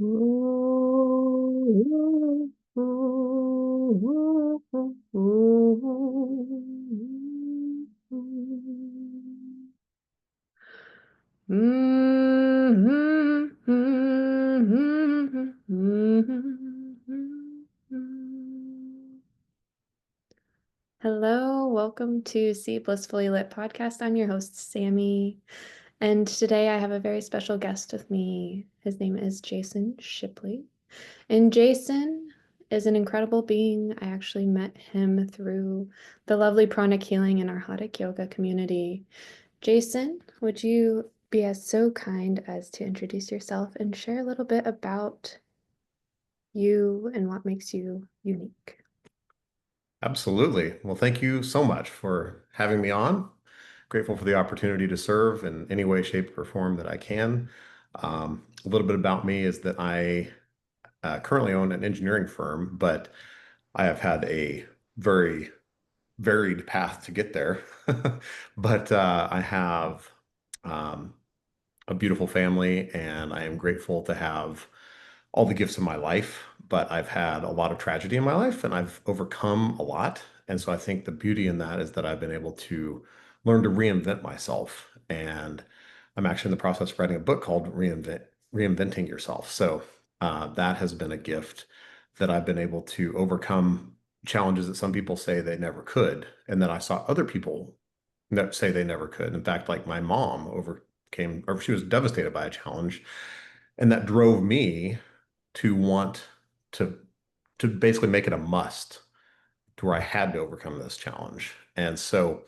Hello, welcome to See Blissfully Lit podcast. I'm your host, Sammy, and today I have a very special guest with me. His name is Jason Shipley, and Jason is an incredible being. I actually met him through the lovely pranic healing in our Haddock yoga community. Jason, would you be as so kind as to introduce yourself and share a little bit about you and what makes you unique? Absolutely. Well, thank you so much for having me on. Grateful for the opportunity to serve in any way, shape, or form that I can. A little bit about me is that I currently own an engineering firm, but I have had a very varied path to get there. But I have um, a beautiful family, and I am grateful to have all the gifts of my life. But I've had a lot of tragedy in my life, and I've overcome a lot. And so I think the beauty in that is that I've been able to learn to reinvent myself. And I'm actually in the process of writing a book called Reinventing Yourself. So that has been a gift that I've been able to overcome challenges that some people say they never could. And then I saw other people that say they never could. In fact, like my mom overcame, or she was devastated by a challenge, and that drove me to want to basically make it a must to where I had to overcome this challenge. And so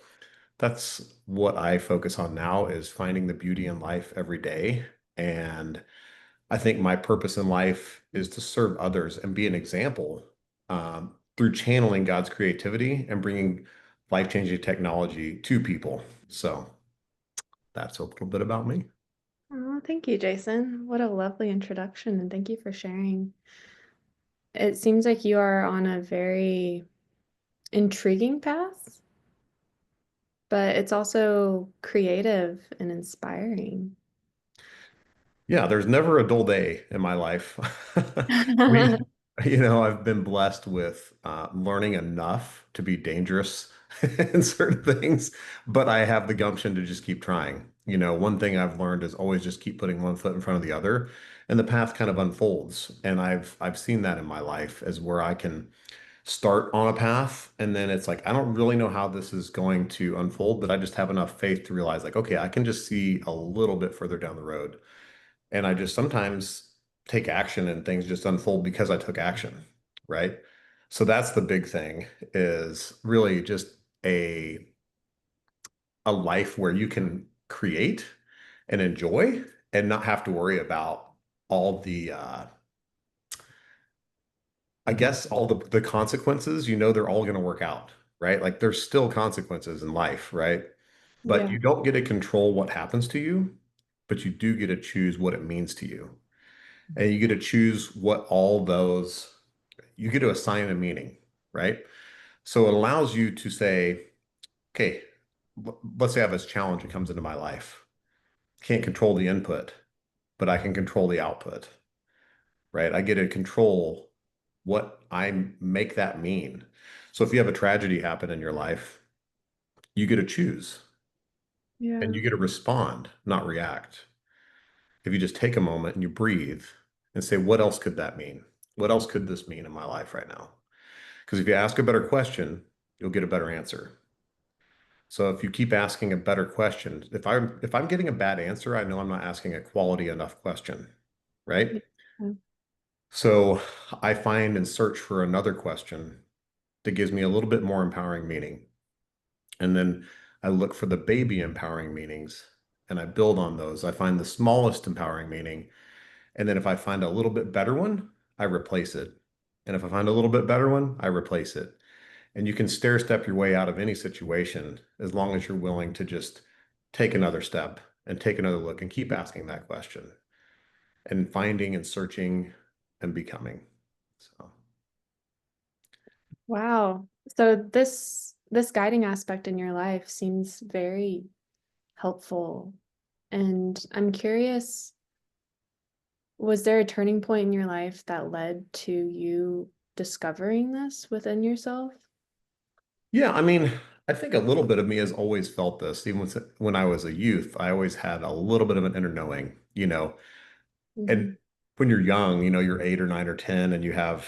that's what I focus on now is finding the beauty in life every day. And I think my purpose in life is to serve others and be an example through channeling God's creativity and bringing life-changing technology to people. So that's a little bit about me. Oh, thank you, Jason. What a lovely introduction, and thank you for sharing. It seems like you are on a very intriguing path, but it's also creative and inspiring. Yeah, there's never a dull day in my life. We, I've been blessed with learning enough to be dangerous in certain things, but I have the gumption to just keep trying. One thing I've learned is always just keep putting one foot in front of the other, and the path kind of unfolds. And I've seen that in my life as where I can start on a path, and then it's like I don't really know how this is going to unfold, but I just have enough faith to realize like, okay, I can just see a little bit further down the road. And I just sometimes take action and things just unfold because I took action, right? So that's the big thing is really just a a life where you can create and enjoy and not have to worry about all the I guess all the consequences, they're all going to work out, right? Like there's still consequences in life, right? But Yeah, you don't get to control what happens to you, but you do get to choose what it means to you. And you get to choose what all those, you get to assign a meaning, right? So it allows you to say, okay, let's say I have this challenge that comes into my life. Can't control the input, but I can control the output, right? I get to control what I make that mean. So if you have a tragedy happen in your life, you get to choose and yeah, you get to respond, not react. If you just take a moment and you breathe and say, what else could that mean? What else could this mean in my life right now? Because if you ask a better question, you'll get a better answer. So if you keep asking a better question, if I'm getting a bad answer, I know I'm not asking a quality enough question, right? yeah. So I find and search for another question that gives me a little bit more empowering meaning. And then I look for the baby empowering meanings and I build on those. I find the smallest empowering meaning. And then if I find a little bit better one, I replace it. And if I find a little bit better one, I replace it. And you can stair step your way out of any situation as long as you're willing to just take another step and take another look and keep asking that question and finding and searching and becoming. So, Wow. So this guiding aspect in your life seems very helpful. And I'm curious, Was there a turning point in your life that led to you discovering this within yourself? Yeah, I mean, I think a little bit of me has always felt this. Even when I was a youth, I always had a little bit of an inner knowing, And Hmm. when you're young, you're 8 or 9 or 10 and you have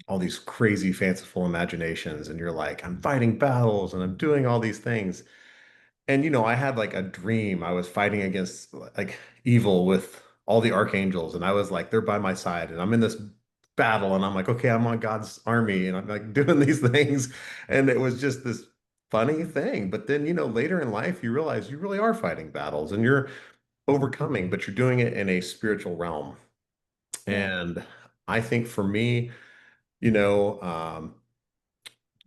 all these crazy fanciful imaginations and you're like, I'm fighting battles and I'm doing all these things. And I had like a dream. I was fighting against like evil with all the archangels, and I was like, they're by my side, and I'm in this battle, and I'm like, okay, I'm on God's army, and I'm like doing these things, and it was just this funny thing. But then, later in life, you realize you really are fighting battles, and you're overcoming, but you're doing it in a spiritual realm. Yeah. And I think for me, you know, um,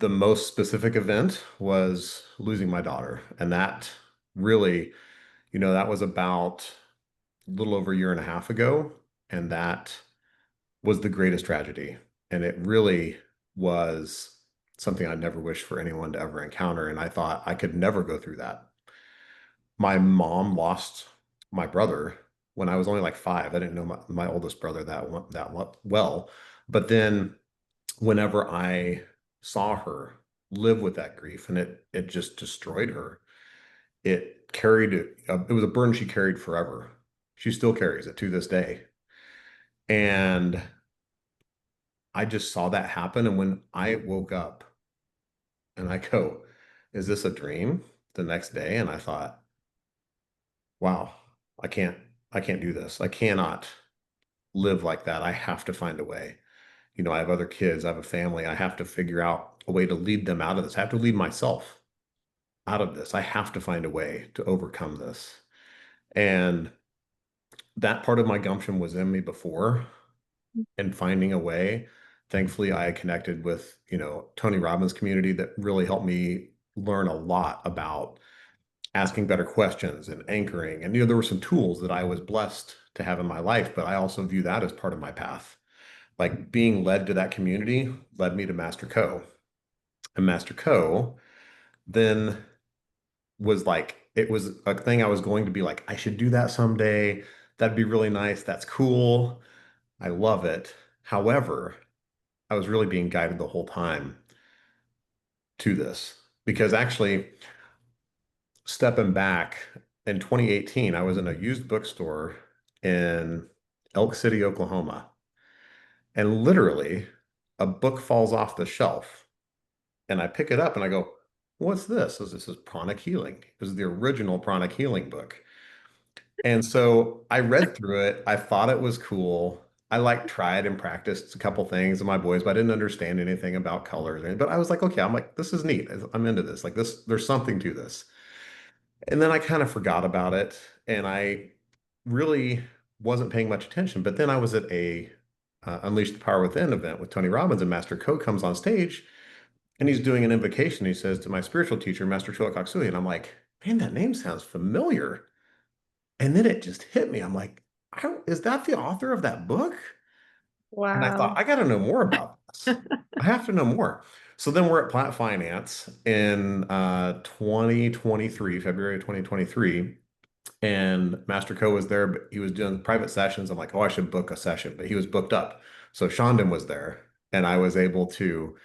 the most specific event was losing my daughter, and that really. That was about a little over a year and a half ago, and that was the greatest tragedy. And it really was something I never wished for anyone to ever encounter. And I thought I could never go through that. My mom lost my brother when I was only like 5. I didn't know my oldest brother well. But then whenever I saw her live with that grief, and it just destroyed her. It was a burden she carried forever. She still carries it to this day. And I just saw that happen. And when I woke up and I go, is this a dream the next day? And I thought, wow, I can't, I can't do this. I cannot live like that. I have to find a way. I have other kids, I have a family. I have to figure out a way to lead them out of this. I have to lead myself out of this. I have to find a way to overcome this. And that part of my gumption was in me before, and finding a way. Thankfully, I connected with, Tony Robbins community that really helped me learn a lot about asking better questions and anchoring. And, there were some tools that I was blessed to have in my life, but I also view that as part of my path. Like being led to that community led me to Master Co. And Master Co. then was like, it was a thing I was going to be like, I should do that someday. That'd be really nice. That's cool. I love it. However, I was really being guided the whole time to this because actually, stepping back in 2018, I was in a used bookstore in Elk City, Oklahoma, and literally a book falls off the shelf, and I pick it up and I go, "What's this?" This is Pranic Healing. This is the original Pranic Healing book. And so I read through it. I thought it was cool. I like tried and practiced a couple things with my boys, but I didn't understand anything about colors. But I was like, okay, I'm like, this is neat. I'm into this. Like this, there's something to this. And then I kind of forgot about it, and I really wasn't paying much attention. But then I was at a Unleash the Power Within event with Tony Robbins, and Master Co comes on stage, and he's doing an invocation. He says to my spiritual teacher, Master Chola, and I'm like, man, that name sounds familiar. And then it just hit me. I'm like, is that the author of that book? And I thought, Wow. I got to know more about this. I have to know more. So then we're at Platt Finance in 2023, February 2023. And Master Co was there, but he was doing private sessions. I'm like, oh, I should book a session, but he was booked up. So Shondan was there, and I was able to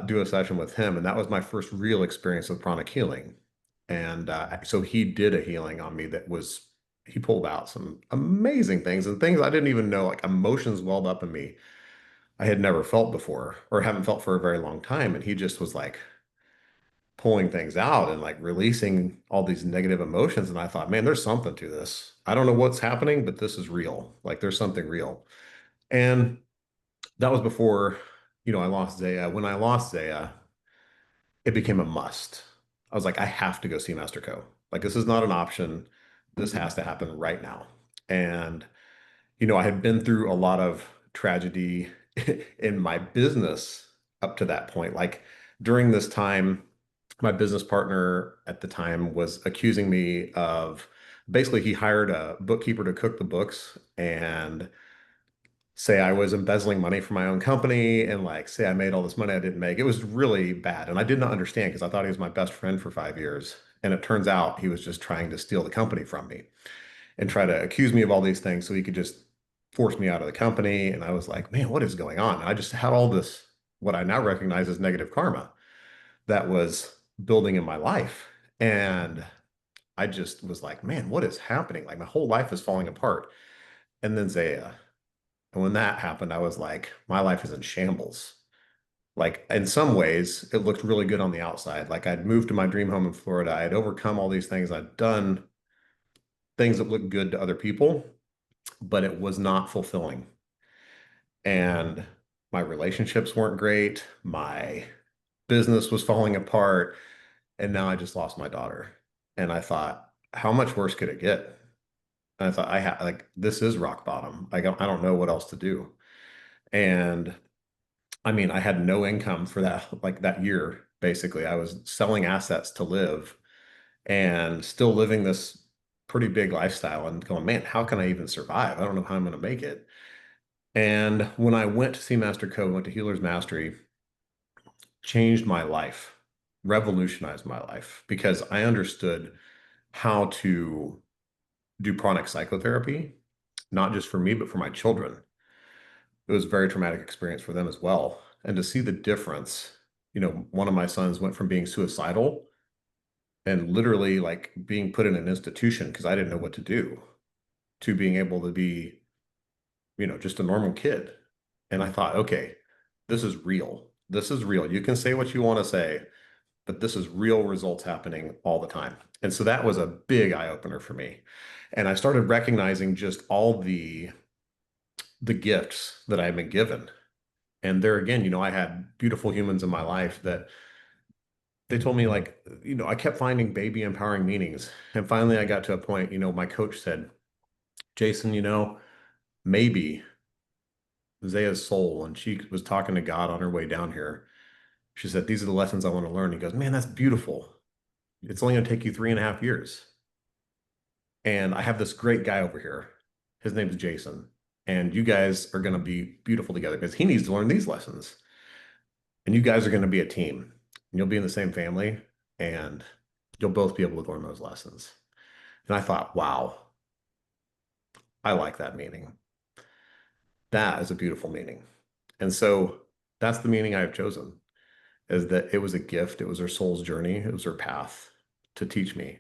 do a session with him. And that was my first real experience with pranic healing. And so he did a healing on me he pulled out some amazing things and things I didn't even know, like emotions welled up in me I had never felt before or haven't felt for a very long time. And he just was like pulling things out and like releasing all these negative emotions. And I thought, man, there's something to this. I don't know what's happening, but this is real. Like there's something real. And that was before, I lost Zaya. When I lost Zaya, it became a must. I was like, I have to go see Master Co. Like this is not an option. This has to happen right now. And I had been through a lot of tragedy in my business up to that point. Like during this time, my business partner at the time was accusing me of basically he hired a bookkeeper to cook the books and say I was embezzling money from my own company and like say I made all this money I didn't make. It was really bad. And I did not understand because I thought he was my best friend for 5 years. And it turns out he was just trying to steal the company from me and try to accuse me of all these things so he could just forced me out of the company. And I was like, man, what is going on? And I just had all this, what I now recognize as negative karma that was building in my life. And I just was like, man, what is happening? Like my whole life is falling apart. And then Zaya. And when that happened, I was like, my life is in shambles. Like in some ways, it looked really good on the outside. Like I'd moved to my dream home in Florida. I had overcome all these things. I'd done things that looked good to other people, but it was not fulfilling. And my relationships weren't great. My business was falling apart. And now I just lost my daughter. And I thought, how much worse could it get? And I thought, like, this is rock bottom. Like, I don't know what else to do. And I mean, I had no income for that, like that year, basically. I was selling assets to live and still living this pretty big lifestyle and going, man, how can I even survive? I don't know how I'm going to make it. And when I went to see Master Co, went to Healer's Mastery, changed my life, revolutionized my life because I understood how to do pranic psychotherapy, not just for me, but for my children. It was a very traumatic experience for them as well. And to see the difference, one of my sons went from being suicidal and literally like being put in an institution because I didn't know what to do to being able to be, just a normal kid. And I thought, okay, this is real. This is real. You can say what you want to say, but this is real results happening all the time. And so that was a big eye opener for me. And I started recognizing just all the gifts that I've been given. And there again, I had beautiful humans in my life that they told me like, I kept finding baby empowering meanings. And finally I got to a point, my coach said, Jason, maybe Zaya's soul, and she was talking to God on her way down here. She said, these are the lessons I want to learn. He goes, man, that's beautiful. It's only going to take you 3.5 years. And I have this great guy over here. His name is Jason. And you guys are going to be beautiful together because he needs to learn these lessons. And you guys are going to be a team. And you'll be in the same family and you'll both be able to learn those lessons. And I thought, wow, I like that meaning. That is a beautiful meaning. And so that's the meaning I have chosen is that it was a gift. It was her soul's journey. It was her path to teach me.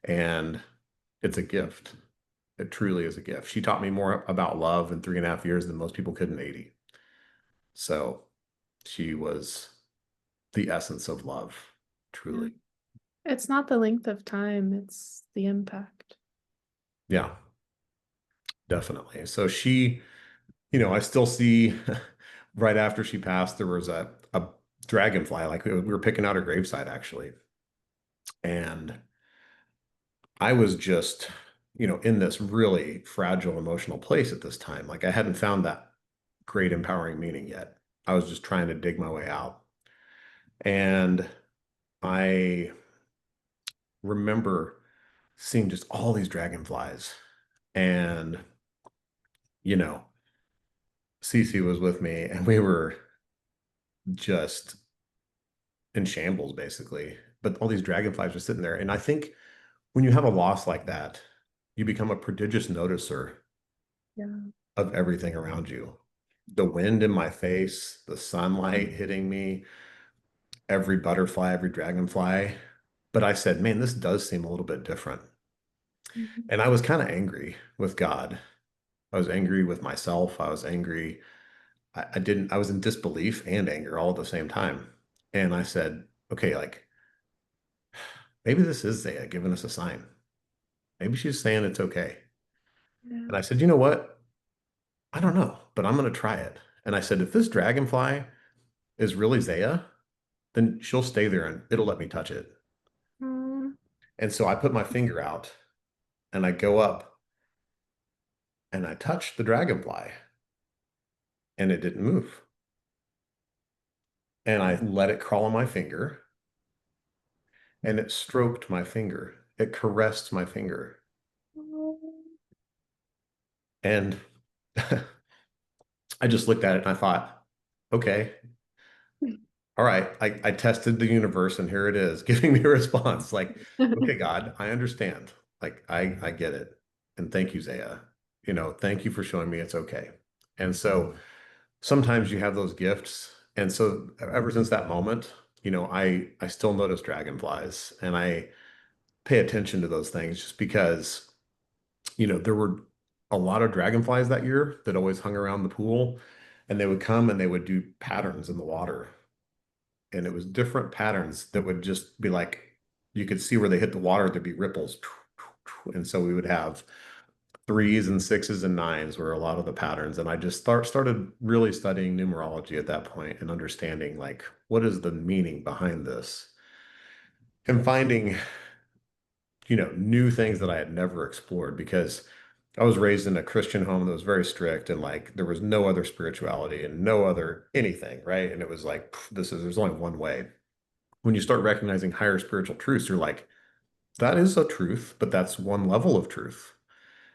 And it's a gift. It truly is a gift. She taught me more about love in 3.5 years than most people could in 80. So she was the essence of love, Yeah. truly. It's not the length of time, it's the impact. Yeah, definitely. So she, I still see right after she passed, there was a dragonfly, like we were picking out her gravesite actually. And I was just, in this really fragile emotional place at this time. Like I hadn't found that great empowering meaning yet. I was just trying to dig my way out. And I remember seeing just all these dragonflies. And, you know, Cece was with me and we were just in shambles basically. But all these dragonflies were sitting there. And I think when you have a loss like that, you become a prodigious noticer Yeah. of everything around you. The wind in my face, the sunlight hitting me, every butterfly, every dragonfly. But I said, man, this does seem a little bit different. Mhm. And I was kind of angry with God. I was angry with myself. I was angry. I was in disbelief and anger all at the same time. And I said, okay, like maybe this is Zaya giving us a sign. Maybe she's saying it's okay. Yeah. And I said, you know what? I don't know, but I'm going to try it. And I said, if this dragonfly is really Zaya, then she'll stay there and it'll let me touch it. Mm, And so I put my finger out and I go up and I touch the dragonfly and it didn't move. And I let it crawl on my finger and it stroked my finger. It caressed my finger. And I just looked at it and I thought, okay, all right, I tested the universe and here it is giving me a response like, okay, God, I understand. Like I get it. And thank you, Zaya. thank you for showing me it's okay. And so sometimes you have those gifts. And so ever since that moment, I still notice dragonflies and I pay attention to those things just because, there were a lot of dragonflies that year that always hung around the pool and they would come and they would do patterns in the water. And it was different patterns that would just be like, you could see where they hit the water, there'd be ripples. And so we would have threes and sixes and nines were a lot of the patterns. And I just started really studying numerology at that point and understanding like what is the meaning behind this and finding, new things that I had never explored because I was raised in a Christian home that was very strict and like there was no other spirituality and no other anything, right? And it was like there's only one way. When you start recognizing higher spiritual truths, you're like, that is a truth, but that's one level of truth.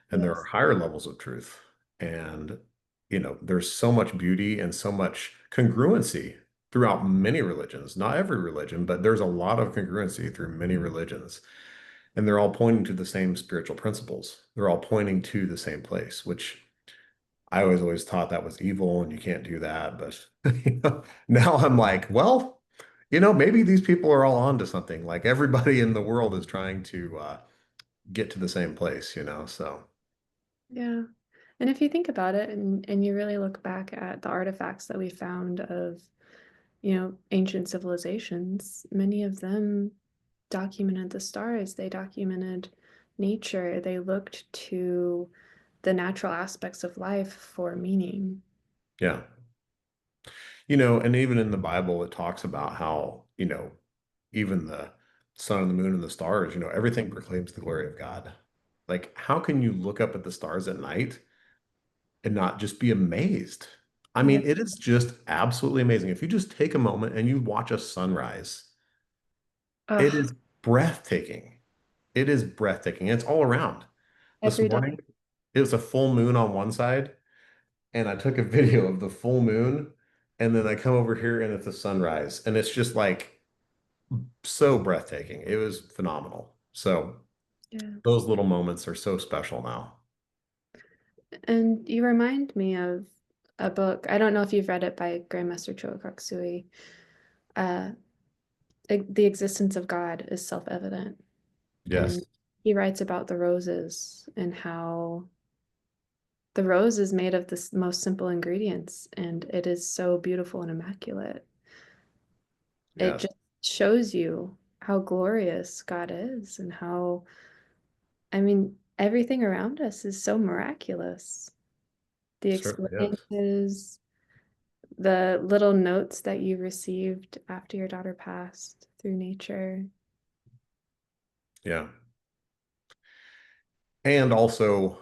And there are Yes. higher levels of truth. And, there's so much beauty and so much congruency throughout many religions, not every religion, but there's a lot of congruency through many religions. And they're all pointing to the same spiritual principles. They're all pointing to the same place, which I always thought that was evil and you can't do that. But now I'm like, well, maybe these people are all onto something. Like everybody in the world is trying to get to the same place. So Yeah. And if you think about it and you really look back at the artifacts that we found of, ancient civilizations, many of them documented the stars, they documented nature, they looked to the natural aspects of life for meaning. yeah. And even in the Bible, it talks about how, even the sun and the moon and the stars, everything proclaims the glory of God. Like, how can you look up at the stars at night and not just be amazed? I Yeah. mean, it is just absolutely amazing. If you just take a moment and you watch a sunrise, it Ugh, is breathtaking. It is breathtaking. It's all around. This every day. morning, it was a full moon on one side, and I took a video of the full moon, and then I come over here and it's a sunrise, and it's just like so breathtaking. It was phenomenal. So Yeah. those little moments are so special now. And you remind me of a book. I don't know if you've read it by Grandmaster Choa uh, The Existence of God is Self-Evident. And Yes. he writes about the roses and how the rose is made of the most simple ingredients and it is so beautiful and immaculate. It Yes. just shows you how glorious God is and how, I mean, everything around us is so miraculous. The Certainly is. experiences, the little notes that you received after your daughter passed through nature. Yeah. And also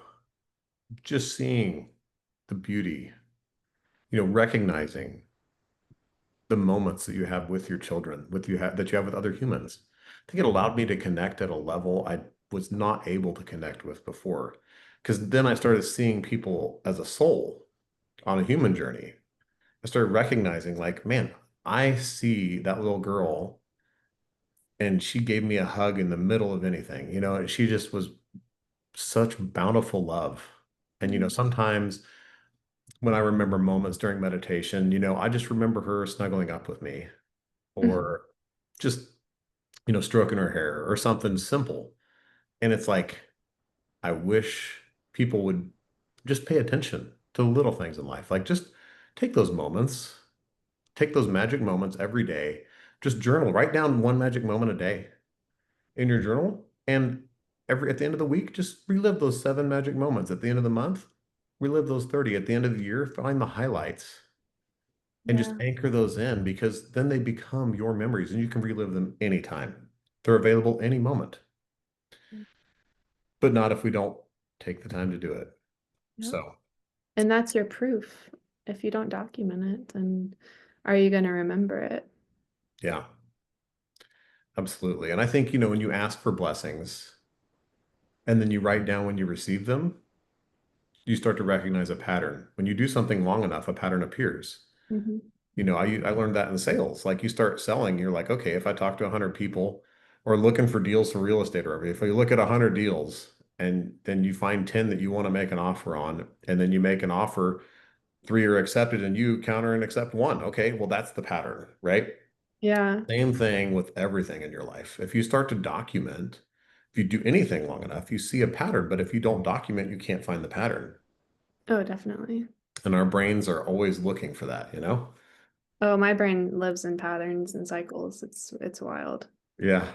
just seeing the beauty, recognizing the moments that you have with your children, that you have with other humans. I think it allowed me to connect at a level I was not able to connect with before. Because then I started seeing people as a soul on a human journey. I started recognizing, like, man, I see that little girl and she gave me a hug in the middle of anything, and she just was such bountiful love. And, Mm. sometimes when I remember moments during meditation, I just remember her snuggling up with me or just, stroking her hair or something simple. And it's like, I wish people would just pay attention to the little things in life. Like, just take those moments, take those magic moments every day. Just journal, write down one magic moment a day in your journal. And at the end of the week, just relive those 7 magic moments. At the end of the month, relive those 30. At the end of the year, find the highlights and just Yeah. anchor those in because then they become your memories and you can relive them anytime. They're available any moment, but not if we don't take the time to do it. Yep. So, And that's your proof. If you don't document it, then are you going to remember it? yeah, absolutely. And I think, when you ask for blessings and then you write down when you receive them, you start to recognize a pattern. When you do something long enough, a pattern appears. Hmm. I learned that in sales. Like you start selling, you're like, okay, if I talk to 100 people or looking for deals for real estate, or if you look at 100 deals and then you find 10 that you want to make an offer on, and then you make an offer, three are accepted, and you counter and accept one. Okay, well, that's the pattern, right? Yeah. Same thing with everything in your life. If you start to document, if you do anything long enough, you see a pattern, but if you don't document, you can't find the pattern. Oh, definitely. And our brains are always looking for that, you know? Oh, my brain lives in patterns and cycles. It's wild. Yeah,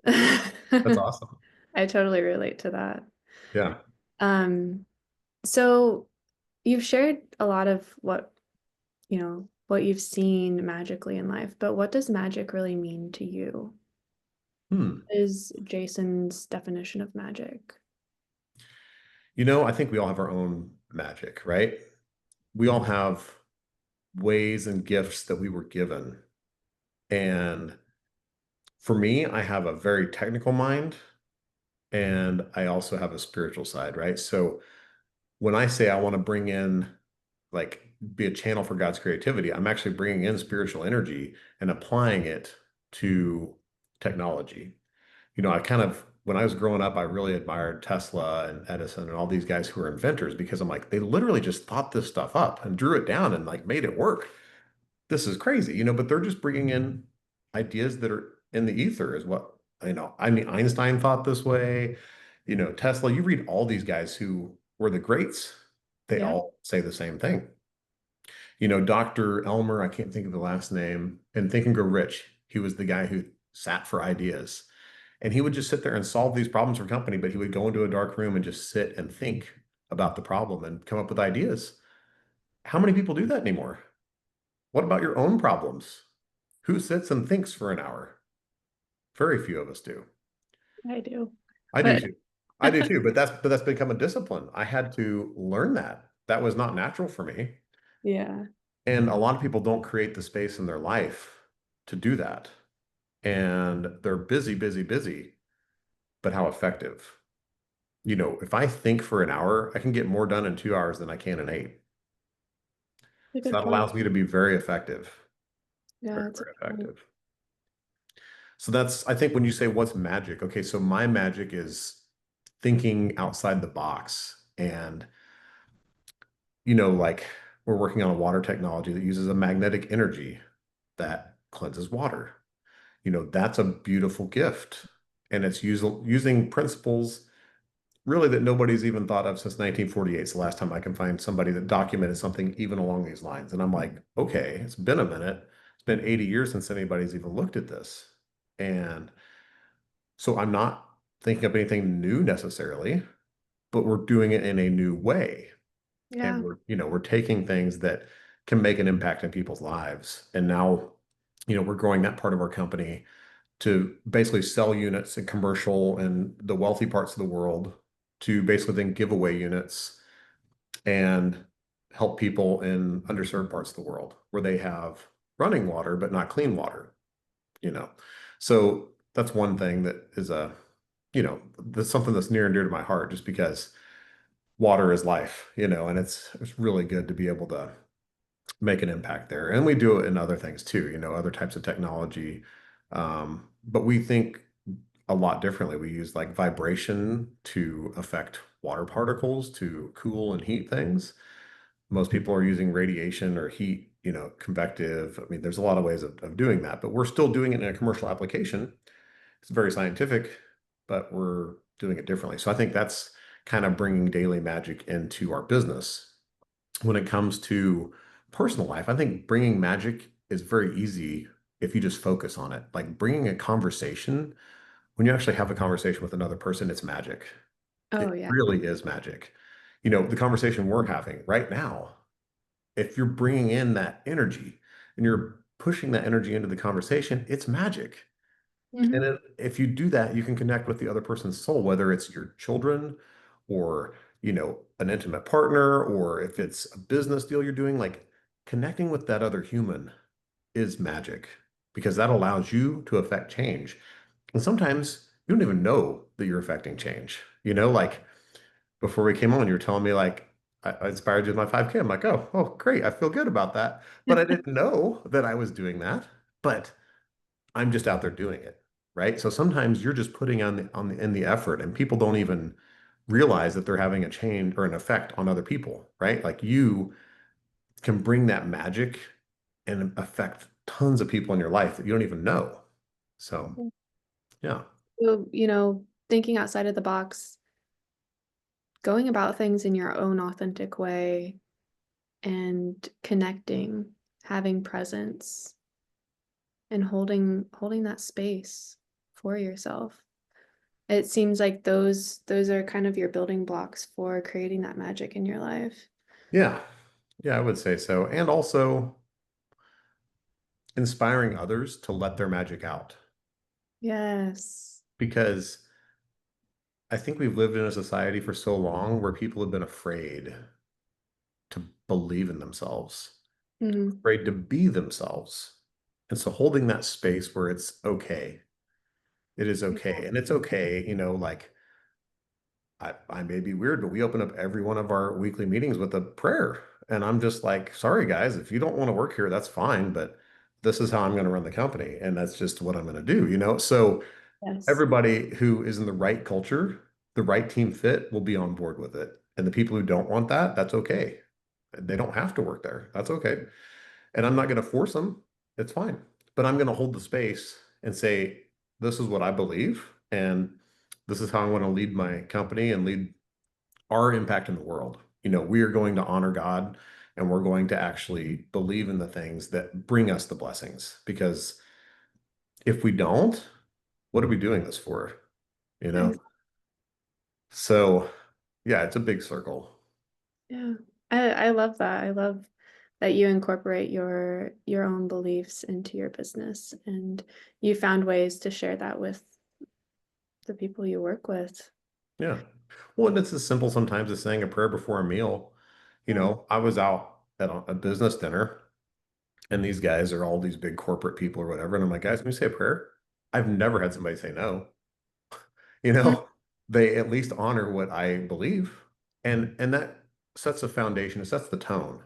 that's awesome. I totally relate to that. Yeah. Um, so you've shared a lot of what you've seen magically in life, but what does magic really mean to you? Hmm. What is Jason's definition of magic? I think we all have our own magic, right? We all have ways and gifts that we were given. And for me, I have a very technical mind and I also have a spiritual side, right? So when I say I want to bring in, like, be a channel for God's creativity, I'm actually bringing in spiritual energy and applying it to technology. I kind of, when I was growing up, I really admired Tesla and Edison and all these guys who are inventors because I'm like, they literally just thought this stuff up and drew it down and like made it work. This is crazy, but they're just bringing in ideas that are in the ether, is what I mean, Einstein thought this way, Tesla. You read all these guys who were the greats, they Yeah. all say the same thing. Dr. Elmer, I can't think of the last name, and Think and Grow Rich, he was the guy who sat for ideas. And he would just sit there and solve these problems for company, but he would go into a dark room and just sit and think about the problem and come up with ideas. How many people do that anymore? What about your own problems? Who sits and thinks for an hour? Very few of us do. I do. I do But too. I do too, but that's become a discipline. I had to learn that. That was not natural for me. yeah, And a lot of people don't create the space in their life to do that. And they're busy, busy, busy, but how effective? If I think for an hour, I can get more done in 2 hours than I can in 8. a So good that point. allows me to be very effective, Yeah, very, that's a very good point. effective. So I think when you say what's magic, okay, so my magic is thinking outside the box. And, like, we're working on a water technology that uses a magnetic energy that cleanses water. That's a beautiful gift. And it's using principles really that nobody's even thought of since 1948. It's the last time I can find somebody that documented something even along these lines. And I'm like, okay, it's been a minute. It's been 80 years since anybody's even looked at this. And so I'm not thinking of anything new necessarily, but we're doing it in a new way. And Yeah, we're taking things that can make an impact in people's lives. And now, we're growing that part of our company to basically sell units in commercial and the wealthy parts of the world, to basically then give away units and help people in underserved parts of the world where they have running water but not clean water, you know. So that's one thing that is that's something that's near and dear to my heart, just because water is life, and it's really good to be able to make an impact there. And we do it in other things too, other types of technology. But we think a lot differently. We use like vibration to affect water particles to cool and heat things. Most people are using radiation or heat, convective. I mean, there's a lot of ways of doing that, but we're still doing it in a commercial application. It's very scientific, but we're doing it differently. So I think that's kind of bringing daily magic into our business. When it comes to personal life, I think bringing magic is very easy if you just focus on it. Like bringing a conversation, when you actually have a conversation with another person, it's magic. oh It yeah. really is magic. The conversation we're having right now, if you're bringing in that energy and you're pushing that energy into the conversation, it's magic. And Hmm. if you do that, you can connect with the other person's soul, whether it's your children or, an intimate partner, or if it's a business deal you're doing, like connecting with that other human is magic, because that allows you to affect change. And sometimes you don't even know that you're affecting change. Like before we came on, you were telling me like I inspired you with my 5K. I'm like, oh, great. I feel good about that. But I didn't know that I was doing that. But I'm just out there doing it. right? So sometimes you're just putting in the effort and people don't even realize that they're having a change or an effect on other people, right? Like you can bring that magic and affect tons of people in your life that you don't even know. So, yeah. So, thinking outside of the box, going about things in your own authentic way and connecting, having presence and holding that space for yourself. It seems like those are kind of your building blocks for creating that magic in your life. Yeah. Yeah, I would say so. And also inspiring others to let their magic out. Yes. Because I think we've lived in a society for so long where people have been afraid to believe in themselves, Hmm. afraid to be themselves. And so holding that space where it's okay, it is okay. And it's okay, like I may be weird, but we open up every one of our weekly meetings with a prayer. And I'm just like, sorry, guys, if you don't want to work here, that's fine. But this is how I'm going to run the company. And that's just what I'm going to do? So Yes. everybody who is in the right culture, the right team fit will be on board with it. And the people who don't want that, that's okay. They don't have to work there. That's okay. And I'm not going to force them. It's fine. But I'm going to hold the space and say, this is what I believe. And this is how I want to lead my company and lead our impact in the world. We are going to honor God and we're going to actually believe in the things that bring us the blessings. Because if we don't, what are we doing this for? You know? Ex- So yeah, it's a big circle. Yeah. I love that. I love that you incorporate your own beliefs into your business and you found ways to share that with the people you work with. Yeah. Well, and it's as simple sometimes as saying a prayer before a meal. Yeah. I was out at a business dinner and these guys are all these big corporate people or whatever. And I'm like, guys, can we say a prayer? I've never had somebody say no. You Mhm. know, they at least honor what I believe. And that sets a foundation, it sets the tone,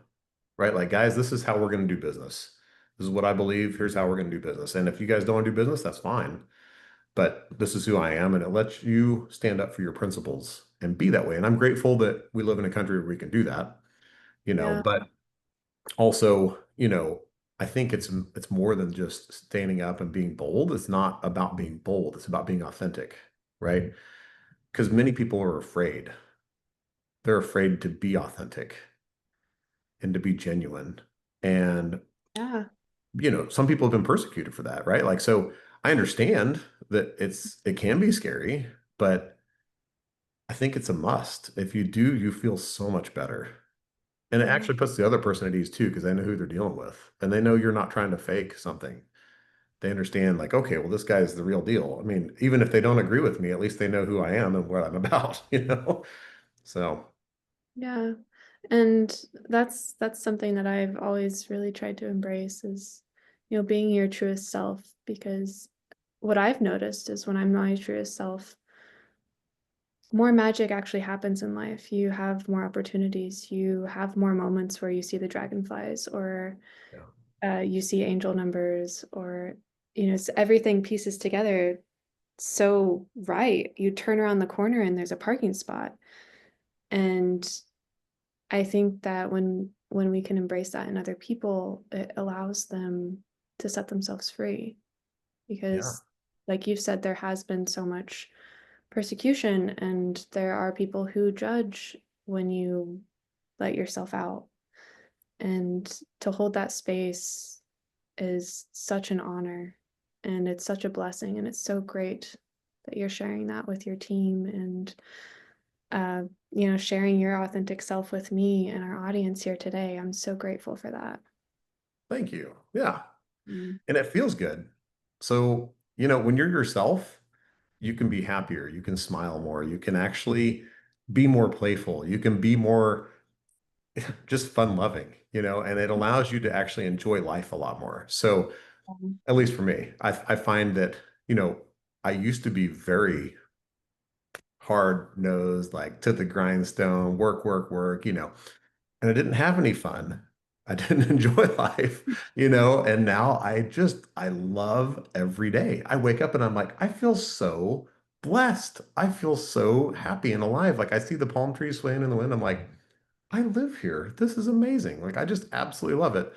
right? Like, guys, this is how we're going to do business. This is what I believe. Here's how we're going to do business. And if you guys don't want to do business, that's fine. But this is who I am. And it lets you stand up for your principles and be that way. And I'm grateful that we live in a country where we can do that, Yeah. but also, I think it's more than just standing up and being bold. It's not about being bold. It's about being authentic, right? Because many people are afraid. They're afraid to be authentic and to be genuine. And, Yeah. some people have been persecuted for that, right? Like, so I understand that it can be scary, but I think it's a must. If you do, you feel so much better. And it Yeah. actually puts the other person at ease too, because they know who they're dealing with. And they know you're not trying to fake something. They understand, like, okay, well, this guy is the real deal. I mean, even if they don't agree with me, at least they know who I am and what I'm about? So, Yeah. And that's something that I've always really tried to embrace is, being your truest self because what I've noticed is when I'm my truest self, more magic actually happens in life. You have more opportunities. You have more moments where you see the dragonflies or yeah. you see angel numbers or, everything pieces together so right. You turn around the corner and there's a parking spot. And I think that when we can embrace that in other people, it allows them to set themselves free Yeah. because like you've said, there has been so much persecution and there are people who judge when you let yourself out. And to hold that space is such an honor and it's such a blessing and it's so great that you're sharing that with your team and uh, sharing your authentic self with me and our audience here today. I'm so grateful for that. Thank you. Yeah. Mm. And it feels good. So, when you're yourself, you can be happier, you can smile more, you can actually be more playful, you can be more just fun loving, and it allows you to actually enjoy life a lot more. So, at least for me, I find that, you know, I used to be very hard nosed, like to the grindstone, work, work, work, and I didn't have any fun. I didn't enjoy life, and now I love every day. I wake up and I'm like, I feel so blessed. I feel so happy and alive. Like I see the palm trees swaying in the wind. I'm like, I live here. This is amazing. Like I just absolutely love it.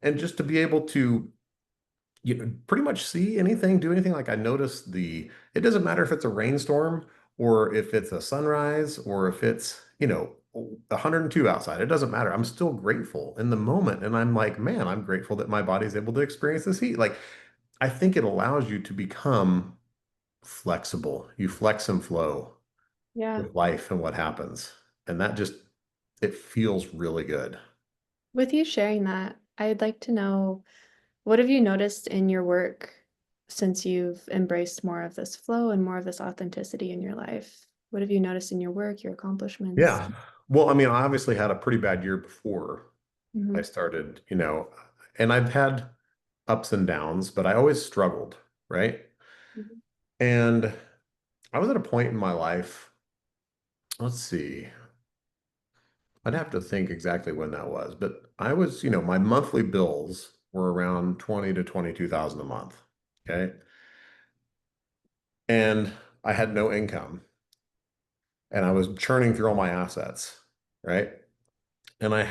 And just to be able to pretty much see anything, do anything. Like I noticed it doesn't matter if it's a rainstorm or if it's a sunrise or if it's, 102 outside. It doesn't matter. I'm still grateful in the moment. And I'm like, man, I'm grateful that my body's able to experience this heat. Like I think it allows you to become flexible. You flex and flow Yeah. with life and what happens. And it feels really good. With you sharing that, I'd like to know, what have you noticed in your work since you've embraced more of this flow and more of this authenticity in your life? What have you noticed in your work, your accomplishments? Yeah. Well, I mean, I obviously had a pretty bad year before I Hmm. started, and I've had ups and downs, but I always struggled, right? And I was at a point in my life, let's see, I'd have to think exactly when that was, but I was, my monthly bills were around 20 to 22,000 a month. Okay. And I had no income and I was churning through all my assets, right? And I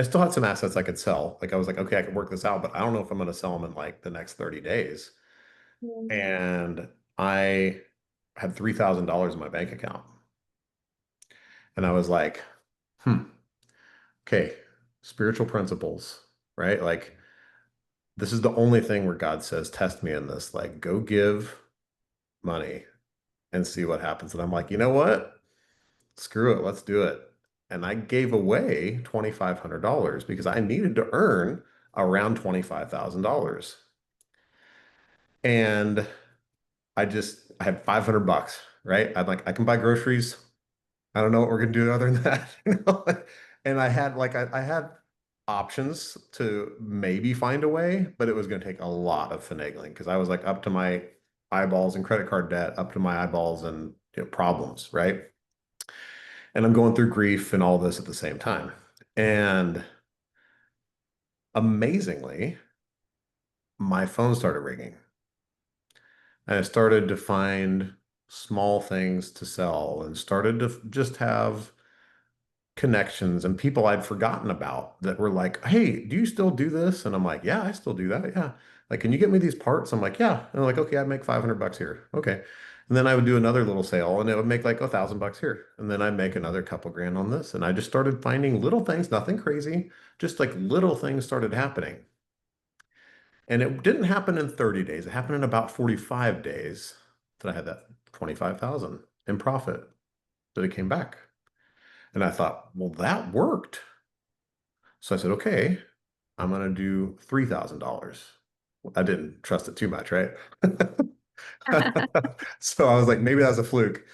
still had some assets I could sell. Like I was like, okay, I can work this out, but I don't know if I'm going to sell them in like the next 30 days. Yeah. And I had $3,000 in my bank account. And I was like, okay, spiritual principles, right? Like this is the only thing where God says, test me in this. Like, go give money and see what happens. And I'm like, you know what? Screw it, let's do it. And I gave away $2,500 because I needed to earn around $25,000. And I had 500 bucks, right? I'm like, I can buy groceries. I don't know what we're gonna do other than that, And I had options to maybe find a way, but it was gonna take a lot of finagling because I was like up to my eyeballs in credit card debt, up to my eyeballs in problems, right? And I'm going through grief and all this at the same time. And amazingly, my phone started ringing. And I started to find small things to sell and started to just have connections and people I'd forgotten about that were like, hey, do you still do this? And I'm like, yeah, I still do that. Yeah. Like, can you get me these parts? I'm like, yeah. And they're like, okay, I'd make 500 bucks here. Okay. And then I would do another little sale and it would make like 1,000 bucks here. And then I'd make another couple grand on this. And I just started finding little things, nothing crazy, just like little things started happening. And it didn't happen in 30 days. It happened in about 45 days that I had that 25,000 in profit that it came back. And I thought, well, that worked. So I said, okay, I'm going to do $3,000. I didn't trust it too much, right? So I was like, maybe that was a fluke.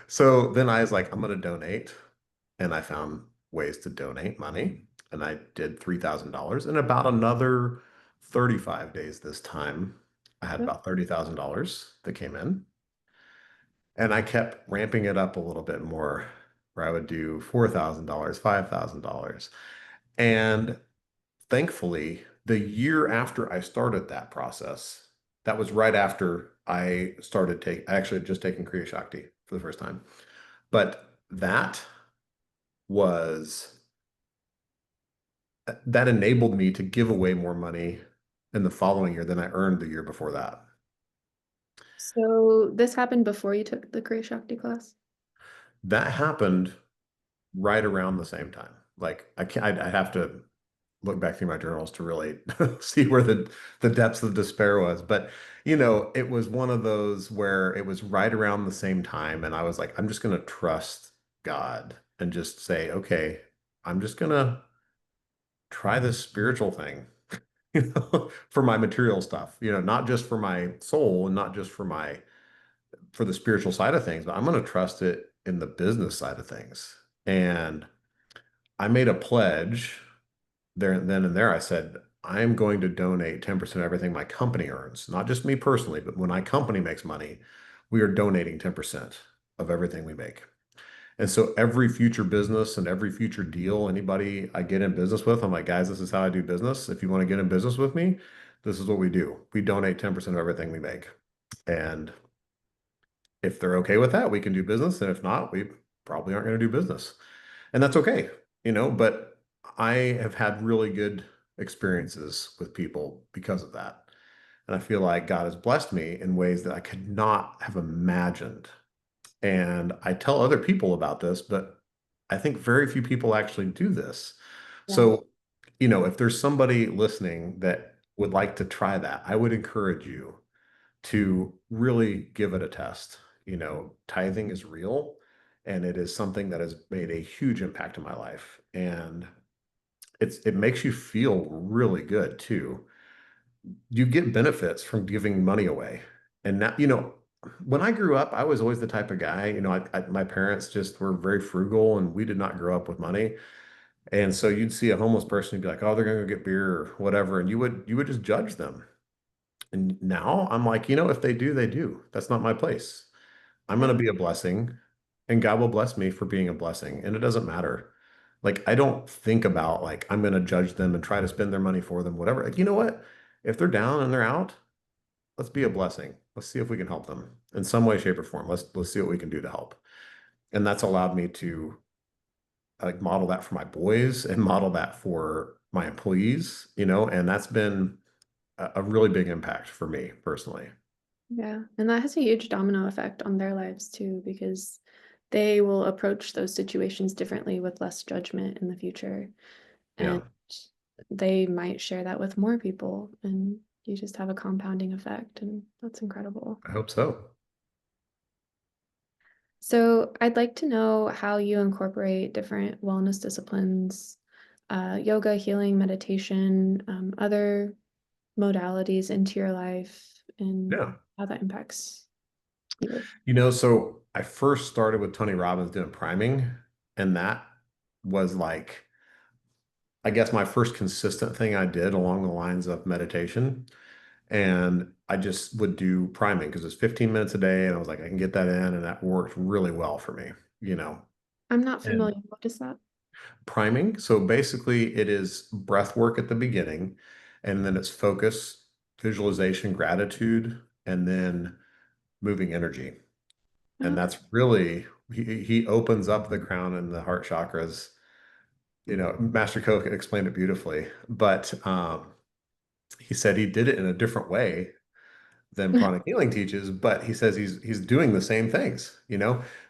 So then I was like, I'm going to donate. And I found ways to donate money. And I did $3,000. In about another 35 days this time, I had Yep. about $30,000 that came in. And I kept ramping it up a little bit more, where I would do $4,000, $5,000. And thankfully, the year after I started that process, that was right after I actually had just taken Kriya Shakti for the first time. But was, that enabled me to give away more money in the following year than I earned the year before that. So this happened before you took the Kriya Shakti class? That happened right around the same time. Like I can't, I have to look back through my journals to really see where the depths of despair was. But it was one of those where it was right around the same time, and I was like, I'm just gonna trust God and just say, okay, I'm just gonna try this spiritual thing, for my material stuff, not just for my soul and not just for the spiritual side of things, but I'm gonna trust it in the business side of things. And I made a pledge there then and there. I said, I'm going to donate 10% of everything my company earns, not just me personally, but when my company makes money, we are donating 10% of everything we make. And so every future business and every future deal, anybody I get in business with, I'm like, guys, this is how I do business. If you want to get in business with me, this is what we do. We donate 10% of everything we make. And if they're okay with that, we can do business. And if not, we probably aren't going to do business. And that's okay, but I have had really good experiences with people because of that. And I feel like God has blessed me in ways that I could not have imagined. And I tell other people about this, but I think very few people actually do this. Yeah. So, if there's somebody listening that would like to try that, I would encourage you to really give it a test. Tithing is real and it is something that has made a huge impact in my life. And it makes you feel really good too. You get benefits from giving money away. And now, when I grew up, I was always the type of guy, my parents just were very frugal and we did not grow up with money. And so you'd see a homeless person, you'd be like, oh, they're going to go get beer or whatever. And you would just judge them. And now I'm like, if they do, they do. That's not my place. I'm going Yeah. to be a blessing and God will bless me for being a blessing. And it doesn't matter. Like, I don't think about like, I'm going to judge them and try to spend their money for them, whatever. Like, you know what? If they're down and they're out, let's be a blessing. Let's see if we can help them in some way, shape, or form. Let's see what we can do to help. And that's allowed me to like model that for my boys and model that for my employees, and that's been a really big impact for me personally. Yeah. And that has a huge domino effect on their lives too, because they will approach those situations differently with less judgment in the future. And Yeah, they might share that with more people, and you just have a compounding effect, and that's incredible. I hope so. So I'd like to know how you incorporate different wellness disciplines, yoga, healing, meditation, other modalities into your life, and Yeah. how that impacts you. So I first started with Tony Robbins doing priming, and that was like, I guess, my first consistent thing I did along the lines of meditation. And I just would do priming because it's 15 minutes a day. And I was like, I can get that in. And that worked really well for me, you know. I'm not And familiar. What is that? priming, so basically it is breath work at the beginning, and then it's focus, visualization, gratitude, and then moving energy. And Oh, that's really, he opens up the crown and the heart chakras. Master Coke explained it beautifully, but he said he did it in a different way than pranic healing teaches, but he says he's doing the same things.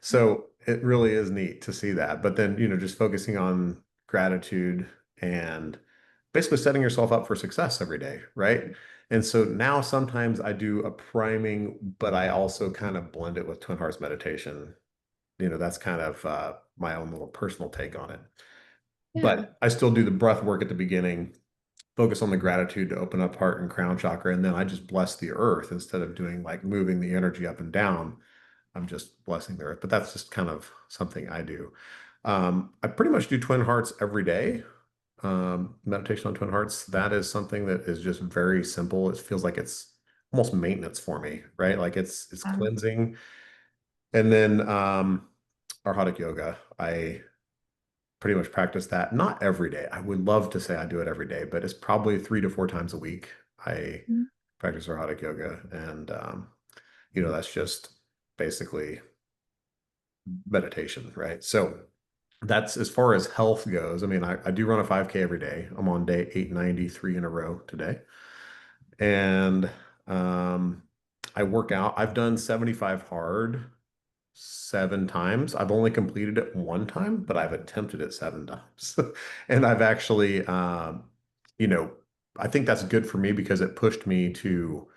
So it really is neat to see that. But then, just focusing on gratitude and basically setting yourself up for success every day, right? And so now sometimes I do a priming, but I also kind of blend it with Twin Hearts meditation. That's kind of my own little personal take on it. yeah. But I still do the breath work at the beginning, focus on the gratitude to open up heart and crown chakra. And then I just bless the earth instead of doing like moving the energy up and down. I'm just blessing the earth. But that's just kind of something I do. I pretty much do twin hearts every day. Meditation on twin hearts. That is something that is just very simple. It feels like it's almost maintenance for me, right? Like it's Um, cleansing. And then Arhatic yoga. I pretty much practice that. Not every day. I would love to say I do it every day, but it's probably 3 to 4 times a week. I practice Arhatic yoga, and that's just basically meditation, right? So that's as far as health goes. I mean, I do run a 5K every day. I'm on day 893 in a row today, and um, I work out. I've done 75 hard 7 times. I've only completed it one time, but I've attempted it 7 times. And I've actually, you know, I think that's good for me because it pushed me to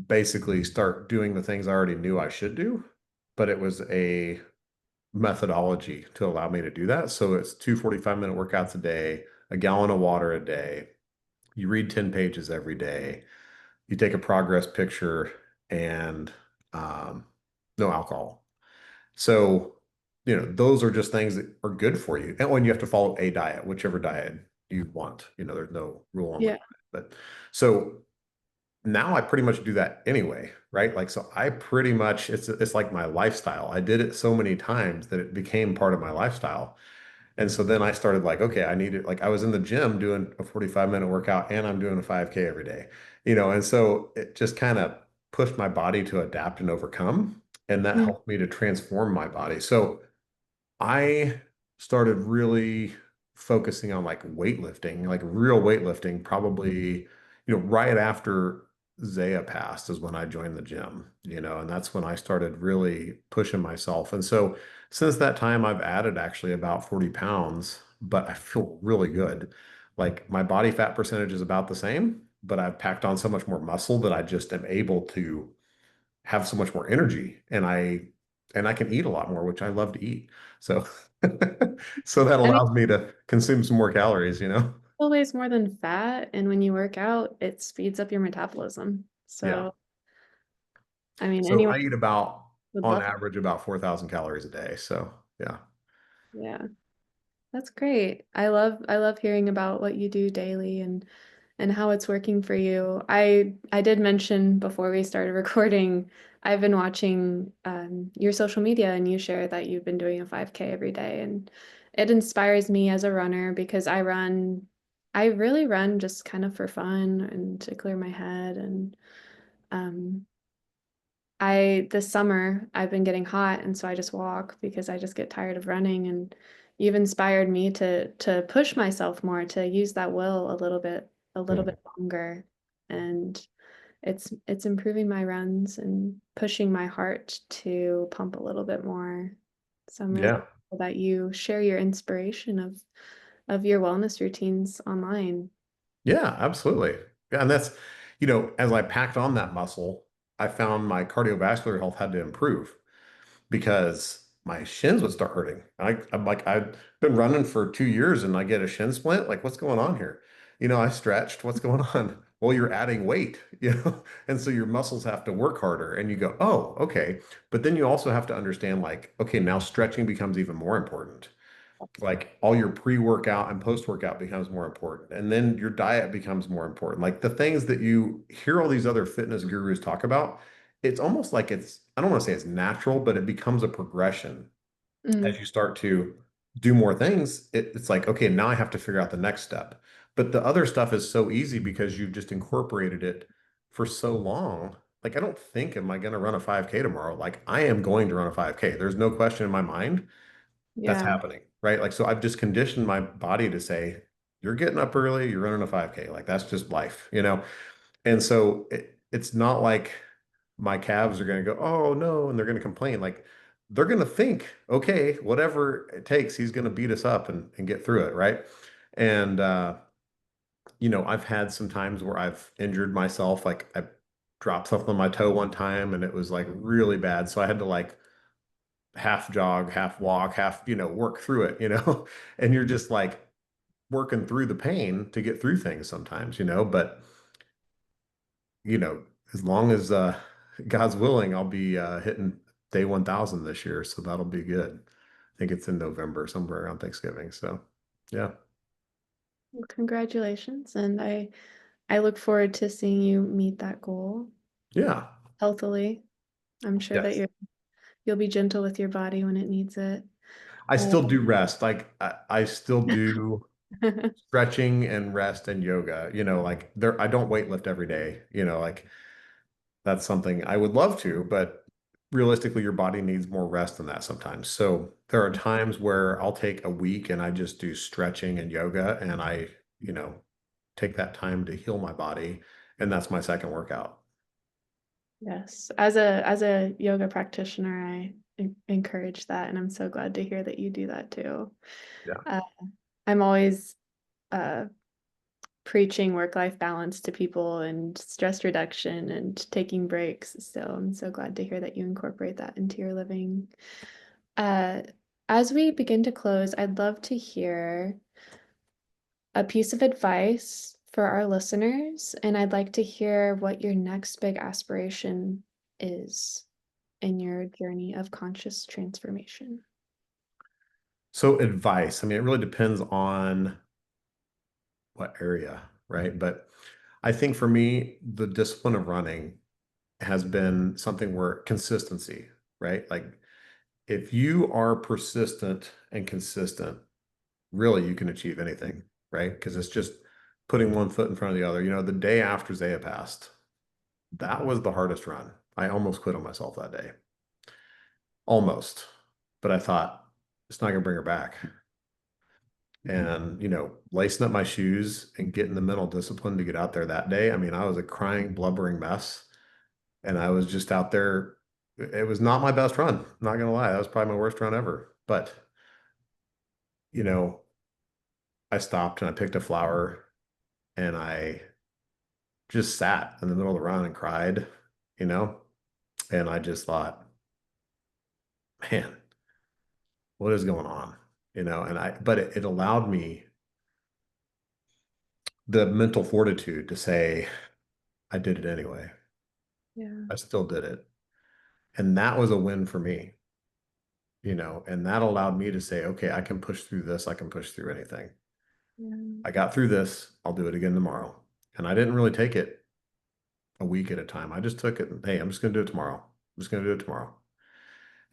basically start doing the things I already knew I should do, but it was a methodology to allow me to do that. So it's 2 45-minute workouts a day, a gallon of water a day. You read 10 pages every day. You take a progress picture and no alcohol. So, those are just things that are good for you. And when you have to follow a diet, whichever diet you want, there's no rule on which yeah. diet. But so now I pretty much do that anyway, right? Like, so I pretty much, it's like my lifestyle. I did it so many times that it became part of my lifestyle. And so then I started like, okay, I need it. Like I was in the gym doing a 45-minute workout and I'm doing a 5K every day, and so it just kind of pushed my body to adapt and overcome. And that Mm. helped me to transform my body. So I started really focusing on like weightlifting, like real weightlifting, probably, right after Zaya passed is when I joined the gym, and that's when I started really pushing myself. And so since that time, I've added actually about 40 pounds, but I feel really good. Like my body fat percentage is about the same, but I've packed on so much more muscle that I just am able to have so much more energy and I can eat a lot more, which I love to eat. So so that I mean, allows me to consume some more calories. it weighs more than fat, and when you work out, it speeds up your metabolism. Yeah. So, I mean, So anyone I eat about would on love, average about 4,000 calories a day. So yeah. yeah, that's great. I love hearing about what you do daily and how it's working for you. I did mention before we started recording, I've been watching your social media and you share that you've been doing a 5K every day, and it inspires me as a runner because I really run just kind of for fun and to clear my head. And um, this summer I've been getting hot, and so I just walk because I just get tired of running. And you've inspired me to push myself more, to use that will a little Mhm. bit longer. And it's improving my runs and pushing my heart to pump a little bit more. So I'm really Yeah. grateful that you share your inspiration of your wellness routines online. Yeah, absolutely. Yeah, and that's, as I packed on that muscle, I found my cardiovascular health had to improve because my shins would start hurting. I'm like, I've been running for 2 years and I get a shin splint. Like, what's going on here? I stretched. What's going on? Well, you're adding weight, and so your muscles have to work harder. And you go, oh, okay. But then you also have to understand, like, okay, now stretching becomes even more important. Like all your pre-workout and post-workout becomes more important. And then your diet becomes more important. Like the things that you hear all these other fitness gurus talk about, it's almost like I don't want to say it's natural, but it becomes a progression Mm, as you start to do more things. It's like, okay, now I have to figure out the next step. But the other stuff is so easy because you've just incorporated it for so long. Like, I don't think, am I going to run a 5K tomorrow? Like, I am going to run a 5K. There's no question in my mind that's yeah. happening, right? Like, so I've just conditioned my body to say, you're getting up early, you're running a 5K. Like, that's just life. And so it's not like my calves are going to go, oh no, and they're going to complain. Like, they're going to think, okay, whatever it takes, he's going to beat us up and get through it, right? And, I've had some times where I've injured myself. Like, I dropped something on my toe one time and it was like really bad. So I had to like half jog, half walk, half, work through it. And you're just like working through the pain to get through things sometimes. But, you know, as long as God's willing, I'll be hitting day 1,000 this year. So that'll be good. I think it's in November, somewhere around Thanksgiving. So, yeah. Well, congratulations, and I look forward to seeing you meet that goal Yeah. healthily. I'm sure that Yes. you'll be gentle with your body when it needs it. I Uh, still do rest. Like, I still do stretching and rest and yoga. Like I don't weight lift every day. Like that's something I would love to, but realistically, your body needs more rest than that sometimes. So there are times where I'll take a week and I just do stretching and yoga and I, you know, take that time to heal my body. And that's my second workout. Yes, as a yoga practitioner, encourage that, and I'm so glad to hear that you do that too. Yeah. Uh, I'm always uh, preaching work-life balance to people and stress reduction and taking breaks. So I'm so glad to hear that you incorporate that into your living. Uh, as we begin to close, I'd love to hear a piece of advice for our listeners, and I'd like to hear what your next big aspiration is in your journey of conscious transformation. So advice, I mean, it really depends on what area, right? But I think for me, the discipline of running has been something where consistency, right? Like if you are persistent and consistent, really you can achieve anything, right? Because it's just putting one foot in front of the other. The day after Zaya passed, that was the hardest run. I almost quit on myself that day. Almost. But I thought, it's not going to bring her back. And, lacing up my shoes and getting the mental discipline to get out there that day. I mean, I was a crying, blubbering mess. And I was just out there. It was not my best run. Not gonna lie. That was probably my worst run ever. But, you know, I stopped and I picked a flower and I just sat in the middle of the run and cried, you know, and I just thought, man, what is going on? But it allowed me the mental fortitude to say, I did it anyway. Yeah, I still did it. And that was a win for me, and that allowed me to say, okay, I can push through this. I can push through anything. yeah, I got through this. I'll do it again tomorrow. And I didn't really take it a week at a time. I just took it, and, hey, I'm just going to do it tomorrow. I'm just going to do it tomorrow.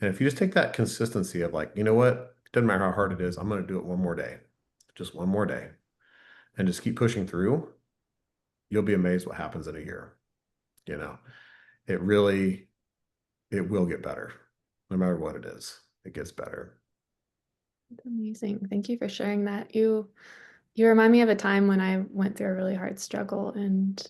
And if you just take that consistency of like, you know what? It doesn't matter how hard it is. I'm going to do it one more day, just one more day, and just keep pushing through. You'll be amazed what happens in a year. You know, it really, it will get better no matter what it is. It gets better. that's amazing. Thank you for sharing that. You remind me of a time when I went through a really hard struggle, and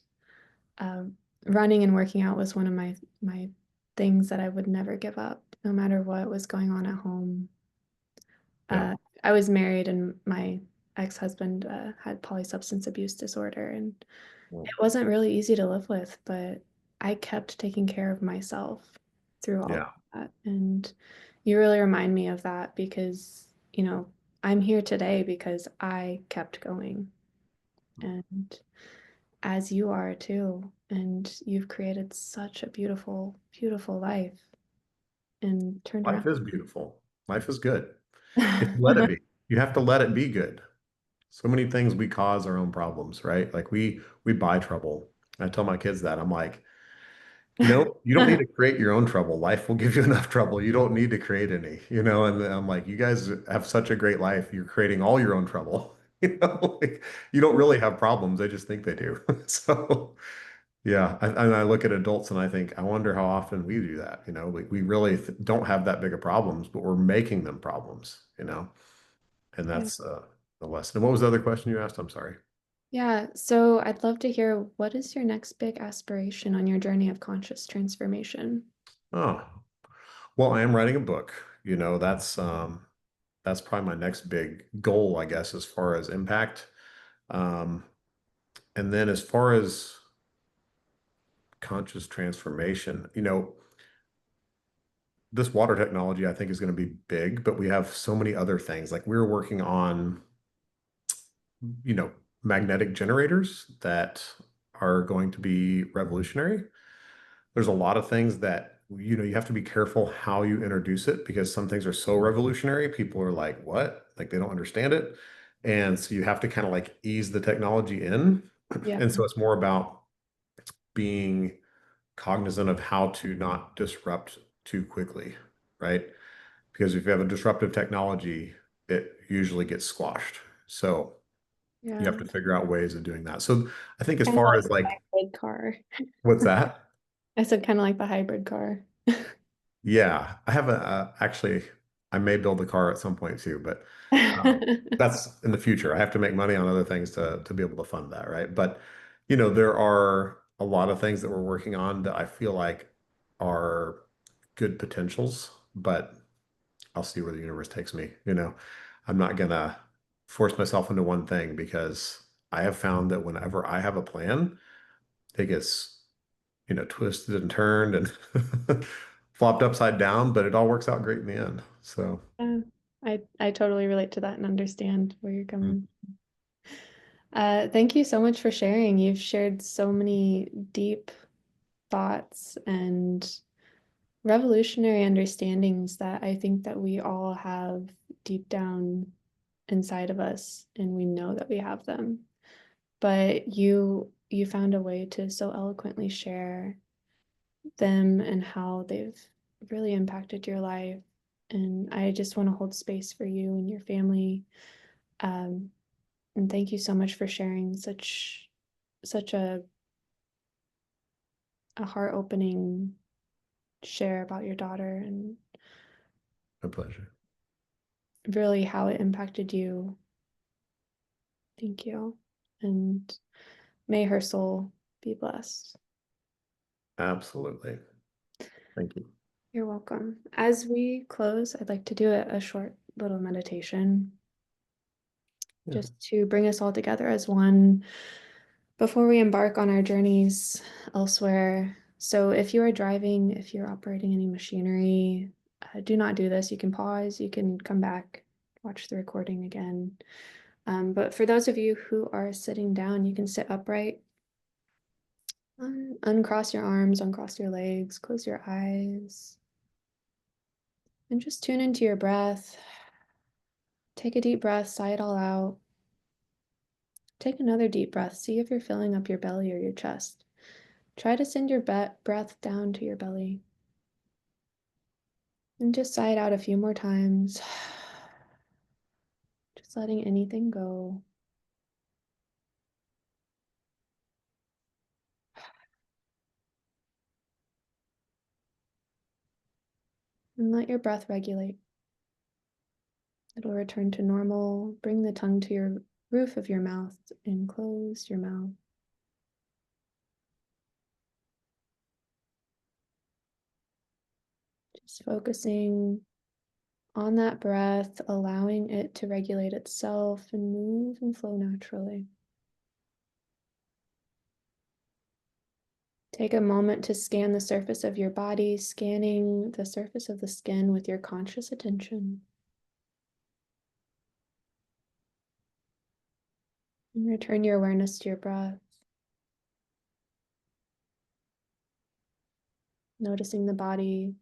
um, running and working out was one of my things that I would never give up, no matter what was going on at home. Yeah. Uh, I was married, and my ex-husband had polysubstance abuse disorder, and Well, it wasn't really easy to live with, but I kept taking care of myself through all of yeah. that. And you really remind me of that because, I'm here today because I kept going, and as you are too. And you've created such a beautiful, beautiful life and turned Life around. is beautiful. Life is good. If you let it be, you have to let it be good. So many things we cause our own problems, right? Like we buy trouble. I tell my kids that. I'm like, you don't need to create your own trouble. Life will give you enough trouble. You don't need to create any. And I'm like, you guys have such a great life. You're creating all your own trouble. Like you don't really have problems. I just think they do. So yeah, and I look at adults and I think, I wonder how often we do that. We really don't have that big of problems, but we're making them problems. And Yeah. that's the lesson. And what was the other question you asked? I'm sorry. Yeah, so I'd love to hear, what is your next big aspiration on your journey of conscious transformation? Oh, well, I am writing a book. That's probably my next big goal, I guess, as far as impact. Um, and then as far as conscious transformation, this water technology I think is going to be big, but we have so many other things. Like we're working on, you know, magnetic generators that are going to be revolutionary. There's a lot of things that you have to be careful how you introduce it because some things are so revolutionary, people are like, what? Like they don't understand it. And so you have to kind of like ease the technology in. Yeah, And so it's more about being cognizant of how to not disrupt too quickly, right? Because if you have a disruptive technology, it usually gets squashed. So you have yeah. to figure out ways of doing that. So I think as Kind of far like as the like, hybrid car. what's that? I said kind of like the hybrid car. Yeah, I have actually, I may build a car at some point too, but that's in the future. I have to make money on other things to be able to fund that, right? But there are a lot of things that we're working on that I feel like are good potentials, but I'll see where the universe takes me. I'm not gonna force myself into one thing because I have found that whenever I have a plan, it gets twisted and turned and flopped upside down, but it all works out great in the end. So, Yeah, I totally relate to that and understand where you're mm. coming. Thank you so much for sharing. You've shared so many deep thoughts and revolutionary understandings that I think that we all have deep down inside of us, and we know that we have them. But you you found a way to so eloquently share them and how they've really impacted your life. And I just want to hold space for you and your family. Um, and thank you so much for sharing such a heart opening share about your daughter and My pleasure. really how it impacted you. Thank you. And may her soul be blessed. Absolutely. Thank you. You're welcome. As we close, I'd like to do a short little meditation Yeah. just to bring us all together as one before we embark on our journeys elsewhere. So, if you are driving, if you're operating any machinery, do not do this. You can pause, you can come back, watch the recording again. But for those of you who are sitting down, you can sit upright, uncross your arms, uncross your legs, close your eyes, and just tune into your breath. Take a deep breath, sigh it all out. Take another deep breath. See if you're filling up your belly or your chest. Try to send your breath down to your belly. And just sigh it out a few more times. Just letting anything go. And let your breath regulate. It'll return to normal. Bring the tongue to your roof of your mouth and close your mouth. Just focusing on that breath, allowing it to regulate itself and move and flow naturally. Take a moment to scan the surface of your body, scanning the surface of the skin with your conscious attention. And return your awareness to your breath, noticing the body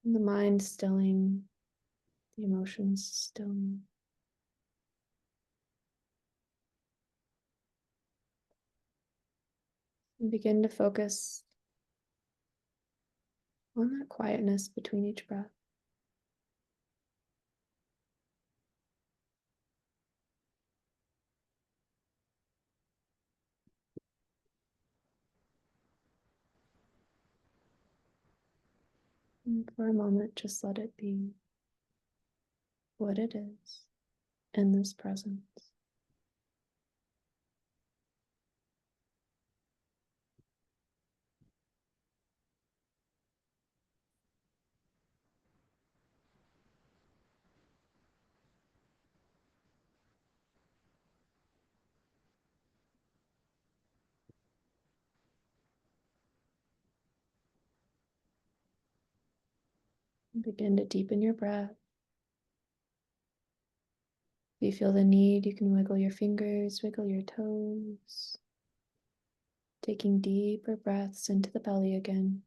and the mind stilling, the emotions stilling. And begin to focus on that quietness between each breath. And for a moment, just let it be what it is in this presence. And begin to deepen your breath. If you feel the need, you can wiggle your fingers, wiggle your toes, taking deeper breaths into the belly again.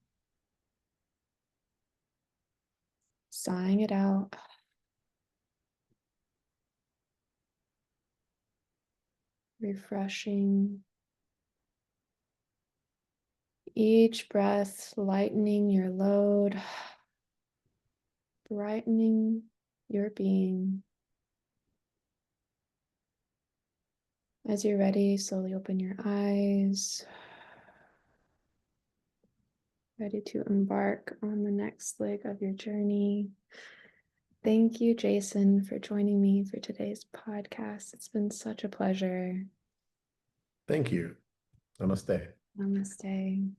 Sighing it out. Refreshing. Each breath lightening your load, brightening your being. As you're ready, slowly open your eyes, ready to embark on the next leg of your journey. Thank you, Jason, for joining me for today's podcast. It's been such a pleasure. Thank you. Namaste. Namaste.